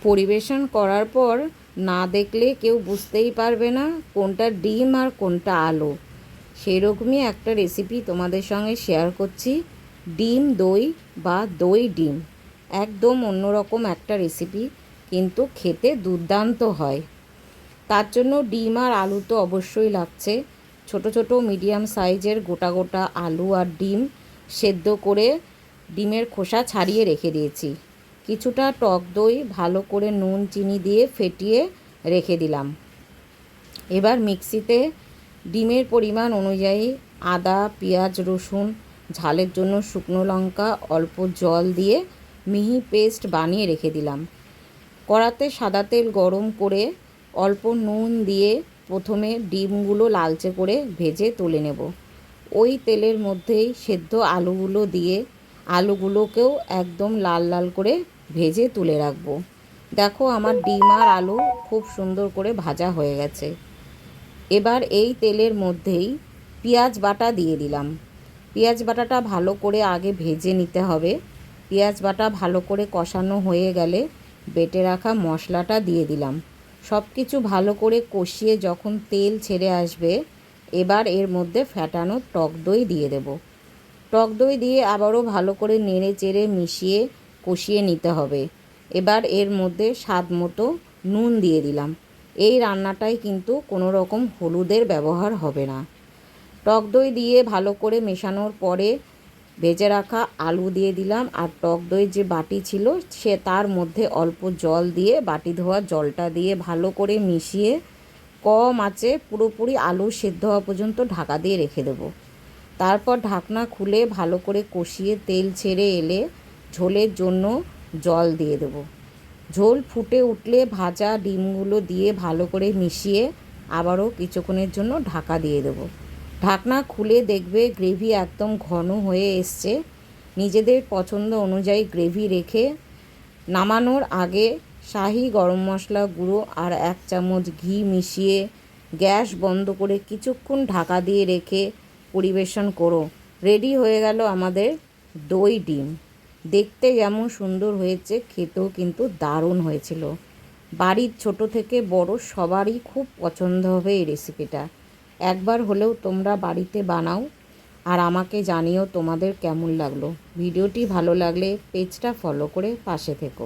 পরিবেশন করার পর না দেখলে কেউ বুঝতেই পারবে না কোনটা ডিম আর কোনটা আলু। সেরকমই একটা রেসিপি তোমাদের সঙ্গে শেয়ার করছি, ডিম দই বা দই ডিম। একদম অন্যরকম একটা রেসিপি, কিন্তু খেতে দুর্দান্ত হয়। তার জন্য ডিম আর আলু তো অবশ্যই লাগছে। ছোট ছোট মিডিয়াম সাইজের গোটা গোটা আলু আর ডিম সেদ্ধ করে ডিমের খোসা ছাড়িয়ে রেখে দিয়েছি। কিছুটা টক দই ভালো করে নুন চিনি দিয়ে ফেটিয়ে রেখে দিলাম। এবার মিক্সিতে ডিমের পরিমাণ অনুযায়ী আদা, পেঁয়াজ, রসুন, ঝালের জন্য শুকনো লঙ্কা, অল্প জল দিয়ে মিহি পেস্ট বানিয়ে রেখে দিলাম। কড়াতে সাদা তেল গরম করে অল্প নুন দিয়ে প্রথমে ডিমগুলো লালচে করে ভেজে তুলে নেব। ওই তেলের মধ্যেই সেদ্ধ আলুগুলো দিয়ে আলুগুলোকেও একদম লাল লাল করে ভেজে তুলে রাখবো। দেখো আমার ডিম আর আলু খুব সুন্দর করে ভাজা হয়ে গেছে। এবার এই তেলের মধ্যেই পেঁয়াজ বাটা দিয়ে দিলাম। পেঁয়াজ বাটাটা ভালো করে আগে ভেজে নিতে হবে। পেঁয়াজ বাটা ভালো করে কষানো হয়ে গেলে বেটে রাখা মশলাটা দিয়ে দিলাম। সব কিছু ভালো করে কষিয়ে যখন তেল ছেড়ে আসবে, এবার এর মধ্যে ফ্যাটানো টক দই দিয়ে দেব। টক দই দিয়ে আবারও ভালো করে নেড়ে চেড়ে মিশিয়ে কষিয়ে নিতে হবে। এবার এর মধ্যে স্বাদ মতো নুন দিয়ে দিলাম। এই রান্নাটায় কিন্তু কোনো রকম হলুদের ব্যবহার হবে না। টক দই দিয়ে ভালো করে মেশানোর পরে ভেজে রাখা আলু দিয়ে দিলাম, আর টক দই যে বাটি ছিল সে তার মধ্যে অল্প জল দিয়ে বাটি ধোয়া জলটা দিয়ে ভালো করে মিশিয়ে কম আঁচে পুরোপুরি আলু সেদ্ধ হওয়া পর্যন্ত ঢাকা দিয়ে রেখে দেবো। তারপর ঢাকনা খুলে ভালো করে কষিয়ে তেল ছেড়ে এলে ঝোলের জন্য জল দিয়ে দেবো। ঝোল ফুটে উঠলে ভাজা ডিমগুলো দিয়ে ভালো করে মিশিয়ে আবারও কিছুক্ষণের জন্য ঢাকা দিয়ে দেবো। ঢাকনা খুলে দেখবে গ্রেভি একদম ঘন হয়ে এসছে। নিজেদের পছন্দ অনুযায়ী গ্রেভি রেখে নামানোর আগে শাহি গরম মশলা গুঁড়ো আর 1 চামচ ঘি মিশিয়ে গ্যাস বন্ধ করে কিছুক্ষণ ঢাকা দিয়ে রেখে পরিবেশন করো। রেডি হয়ে গেল আমাদের দই ডিম। দেখতে যেমন সুন্দর হয়েছে, খেতেও কিন্তু দারুণ হয়েছিল। বাড়ির ছোট থেকে বড় সবারই খুব পছন্দ হবে এই রেসিপিটা। একবার হলেও তোমরা বাড়িতে বানাও আর আমাকে জানিও তোমাদের কেমন লাগলো। ভিডিওটি ভালো লাগলে পেজটা ফলো করে পাশে থেকো।